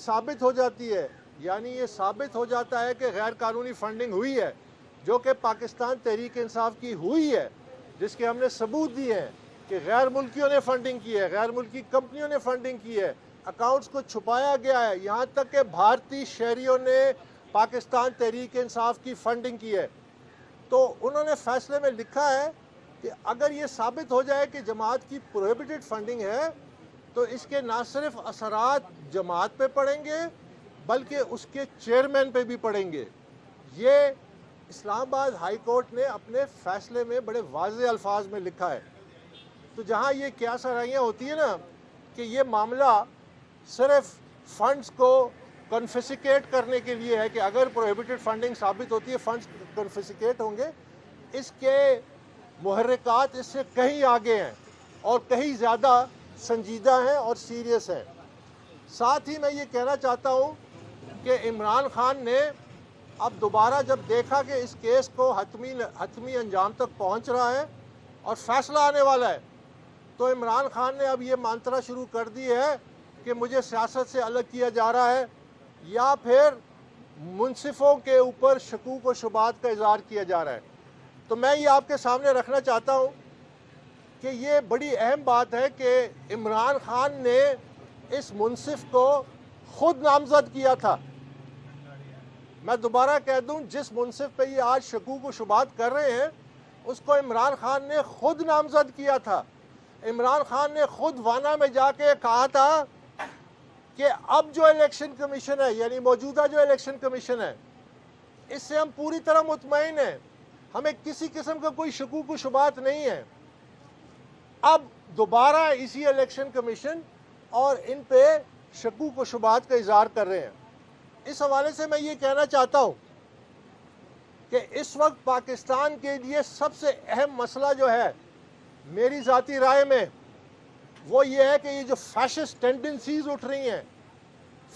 ثابت ہو جاتی ہے، یعنی یہ ثابت ہو جاتا ہے کہ غیر قانونی فنڈنگ ہوئی ہے، جو کہ پاکستان تحریک انصاف کی ہوئی ہے، جس کے ہم نے ثبوت دیے ہیں کہ غیر ملکیوں نے فنڈنگ کی ہے، غیر ملکی کمپنیوں نے فنڈنگ کی ہے، اکاؤنٹس کو چھپایا گیا ہے، یہاں تک کہ بھارتی شہریوں نے پاکستان تحریک انصاف کی فنڈنگ کی ہے۔ تو انہوں نے فیصلے میں لکھا ہے کہ اگر یہ ثابت ہو جائے کہ جماعت کی پروہیبٹڈ فنڈنگ ہے تو اس کے نہ صرف اثرات جماعت پہ پڑیں گے بلکہ اس کے چیئرمین پہ بھی پڑیں گے۔ یہ اسلام آباد ہائی کورٹ نے اپنے فیصلے میں بڑے واضح الفاظ میں لکھا ہے۔ تو جہاں یہ کیا سرائیاں ہوتی ہیں نا کہ یہ معاملہ صرف فنڈز کو کنفسکیٹ کرنے کے لیے ہے کہ اگر پروہیبٹڈ فنڈنگ ثابت ہوتی ہے فنڈز کنفسکیٹ ہوں گے، اس کے محرکات اس سے کہیں آگے ہیں اور کہیں زیادہ سنجیدہ ہیں اور سیریس ہیں۔ ساتھ ہی میں یہ کہنا چاہتا ہوں کہ عمران خان نے اب دوبارہ جب دیکھا کہ اس کیس کو حتمی انجام تک پہنچ رہا ہے اور فیصلہ آنے والا ہے، تو عمران خان نے اب یہ مانترا شروع کر دی ہے کہ مجھے سیاست سے الگ کیا جا رہا ہے یا پھر منصفوں کے اوپر شکوک و شبہات کا اظہار کیا جا رہا ہے۔ تو میں یہ آپ کے سامنے رکھنا چاہتا ہوں کہ یہ بڑی اہم بات ہے کہ عمران خان نے اس منصف کو خود نامزد کیا تھا۔ میں دوبارہ کہہ دوں، جس منصف پہ یہ آج شکوک و شبہات کر رہے ہیں اس کو عمران خان نے خود نامزد کیا تھا۔ عمران خان نے خود وانا میں جا کے کہا تھا کہ اب جو الیکشن کمیشن ہے، یعنی موجودہ جو الیکشن کمیشن ہے، اس سے ہم پوری طرح مطمئن ہیں، ہمیں کسی قسم کا کوئی شکوک و شبہات نہیں ہے۔ اب دوبارہ اسی الیکشن کمیشن اور ان پہ شکوک و شبہات کا اظہار کر رہے ہیں۔ اس حوالے سے میں یہ کہنا چاہتا ہوں کہ اس وقت پاکستان کے لیے سب سے اہم مسئلہ جو ہے میری ذاتی رائے میں وہ یہ ہے کہ یہ جو فیشسٹ ٹینڈنسیز اٹھ رہی ہیں،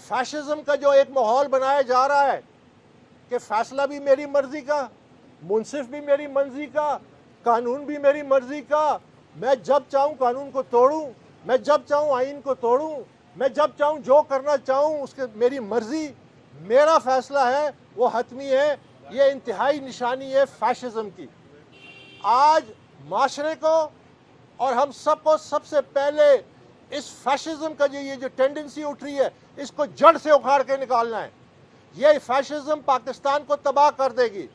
فیشزم کا جو ایک ماحول بنایا جا رہا ہے کہ فیصلہ بھی میری مرضی کا، منصف بھی میری مرضی کا، قانون بھی میری مرضی کا، میں جب چاہوں قانون کو توڑوں، میں جب چاہوں آئین کو توڑوں، میں جب چاہوں جو کرنا چاہوں اس کے میری مرضی، میرا فیصلہ ہے وہ حتمی ہے۔ یہ انتہائی نشانی ہے فیشزم کی۔ آج معاشرے کو اور ہم سب کو سب سے پہلے اس فیشزم کا یہ جو ٹینڈنسی اٹھ رہی ہے اس کو جڑ سے اکھاڑ کے نکالنا ہے۔ یہ فیشزم پاکستان کو تباہ کر دے گی۔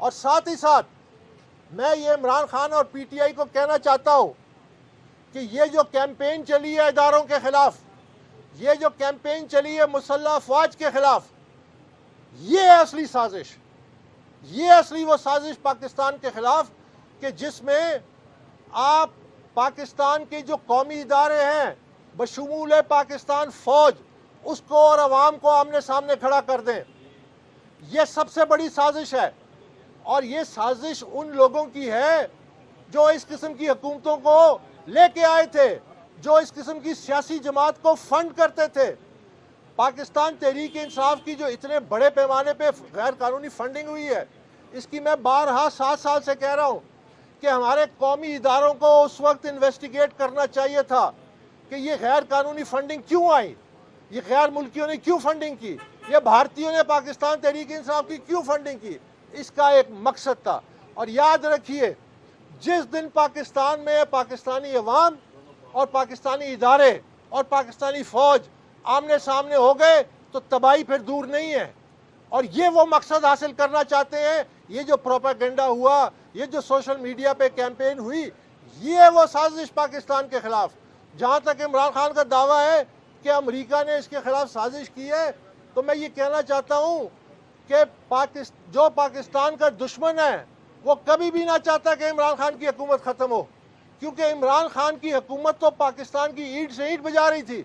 اور ساتھ ہی ساتھ میں یہ عمران خان اور پی ٹی آئی کو کہنا چاہتا ہوں کہ یہ جو کیمپین چلی ہے اداروں کے خلاف، یہ جو کیمپین چلی ہے مسلح افواج کے خلاف، یہ ہے اصلی سازش، یہ اصلی وہ سازش پاکستان کے خلاف کہ جس میں آپ پاکستان کے جو قومی ادارے ہیں بشمول پاکستان فوج اس کو اور عوام کو آمنے سامنے کھڑا کر دیں۔ یہ سب سے بڑی سازش ہے اور یہ سازش ان لوگوں کی ہے جو اس قسم کی حکومتوں کو لے کے آئے تھے، جو اس قسم کی سیاسی جماعت کو فنڈ کرتے تھے۔ پاکستان تحریک انصاف کی جو اتنے بڑے پیمانے پہ غیر قانونی فنڈنگ ہوئی ہے، اس کی میں بارہا 7 سال سے کہہ رہا ہوں کہ ہمارے قومی اداروں کو اس وقت انویسٹیگیٹ کرنا چاہیے تھا کہ یہ غیر قانونی فنڈنگ کیوں آئی، یہ غیر ملکیوں نے کیوں فنڈنگ کی، یہ بھارتیوں نے پاکستان تحریک انصاف کی کیوں فنڈنگ کی۔ اس کا ایک مقصد تھا۔ اور یاد رکھیے، جس دن پاکستان میں پاکستانی عوام اور پاکستانی ادارے اور پاکستانی فوج آمنے سامنے ہو گئے تو تباہی پھر دور نہیں ہے۔ اور یہ وہ مقصد حاصل کرنا چاہتے ہیں۔ یہ جو پروپیگنڈا ہوا، یہ جو سوشل میڈیا پہ کیمپین ہوئی، یہ وہ سازش پاکستان کے خلاف۔ جہاں تک عمران خان کا دعویٰ ہے کہ امریکہ نے اس کے خلاف سازش کی ہے، تو میں یہ کہنا چاہتا ہوں کہ جو پاکستان کا دشمن ہے وہ کبھی بھی نہ چاہتا کہ عمران خان کی حکومت ختم ہو، کیونکہ عمران خان کی حکومت تو پاکستان کی اینٹ سے اینٹ بجا رہی تھی،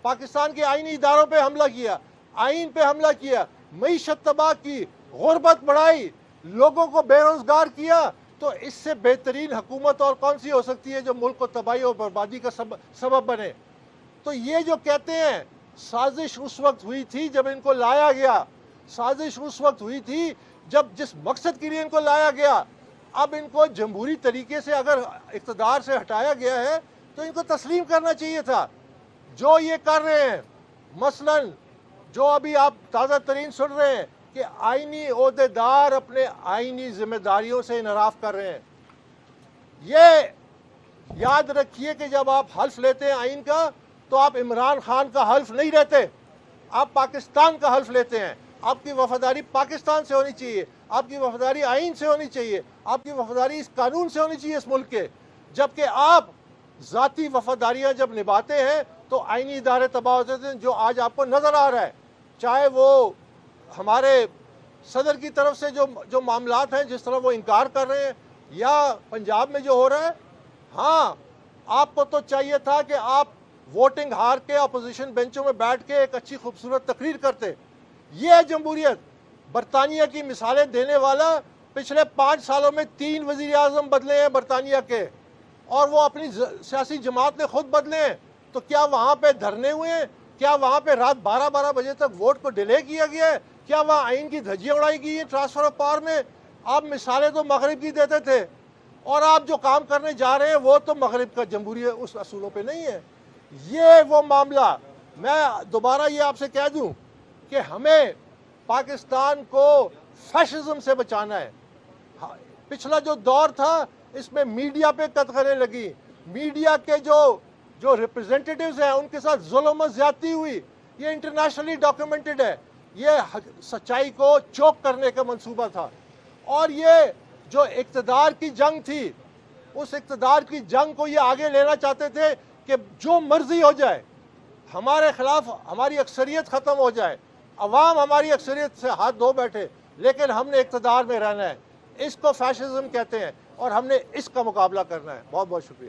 پاکستان کے آئینی اداروں پہ حملہ کیا، آئین پہ حملہ کیا، معیشت تباہ کی، غربت بڑھائی، لوگوں کو بے روزگار کیا۔ تو اس سے بہترین حکومت اور کون سی ہو سکتی ہے جو ملک کو تباہی اور بربادی کا سبب بنے۔ تو یہ جو کہتے ہیں سازش اس وقت ہوئی تھی جب ان کو لایا گیا، سازش اس وقت ہوئی تھی جب جس مقصد کے لیے ان کو لایا گیا، اب ان کو جمہوری طریقے سے اگر اقتدار سے ہٹایا گیا ہے تو ان کو تسلیم کرنا چاہیے تھا۔ جو یہ کر رہے ہیں، مثلاً جو ابھی آپ تازہ ترین سن رہے ہیں کہ آئینی عہدیدار اپنے آئینی ذمہ داریوں سے انحراف کر رہے ہیں. یہ یاد رکھیے کہ جب آپ حلف لیتے ہیں آئین کا تو آپ عمران خان کا حلف نہیں لیتے, آپ پاکستان کا حلف لیتے ہیں. آپ کی وفاداری پاکستان سے ہونی چاہیے, آپ کی وفاداری آئین سے ہونی چاہیے, آپ کی وفاداری اس قانون سے ہونی چاہیے اس ملک کے. جبکہ آپ ذاتی وفاداریاں جب نبھاتے ہیں تو آئینی ادارے تباہ ہوتے ہیں, جو آج آپ کو نظر آ رہا ہے. چاہے وہ ہمارے صدر کی طرف سے جو معاملات ہیں جس طرح وہ انکار کر رہے ہیں, یا پنجاب میں جو ہو رہا ہے. ہاں, آپ کو تو چاہیے تھا کہ آپ ووٹنگ ہار کے اپوزیشن بینچوں میں بیٹھ کے ایک اچھی خوبصورت تقریر کرتے. یہ ہے جمہوریت. برطانیہ کی مثالیں دینے والا پچھلے 5 سالوں میں 3 وزیر اعظم بدلے ہیں برطانیہ کے, اور وہ اپنی سیاسی جماعت نے خود بدلے ہیں. تو کیا وہاں پہ دھرنے ہوئے ہیں؟ کیا وہاں پہ رات 12 بجے تک ووٹ کو ڈیلے کیا گیا ہے؟ کیا وہاں آئین کی دھجیاں اڑائی گئی ہیں ٹرانسفر آف پاور میں؟ آپ مثالیں تو مغرب کی دیتے تھے, اور آپ جو کام کرنے جا رہے ہیں وہ تو مغرب کا جمہوریت اس اصولوں پہ نہیں ہے. یہ وہ معاملہ, میں دوبارہ یہ آپ سے کہہ دوں کہ ہمیں پاکستان کو فیشزم سے بچانا ہے. پچھلا جو دور تھا اس میں میڈیا پہ قدغنیں لگی, میڈیا کے جو ریپرزینٹیٹیوز ہیں ان کے ساتھ ظلم و زیادتی ہوئی. یہ انٹرنیشنلی ڈاکیومنٹڈ ہے. یہ سچائی کو چوک کرنے کا منصوبہ تھا, اور یہ جو اقتدار کی جنگ تھی, اس اقتدار کی جنگ کو یہ آگے لینا چاہتے تھے کہ جو مرضی ہو جائے, ہمارے خلاف ہماری اکثریت ختم ہو جائے, عوام ہماری اکثریت سے ہاتھ دھو بیٹھے, لیکن ہم نے اقتدار میں رہنا ہے. اس کو فیشزم کہتے ہیں, اور ہم نے اس کا مقابلہ کرنا ہے. بہت بہت شکریہ.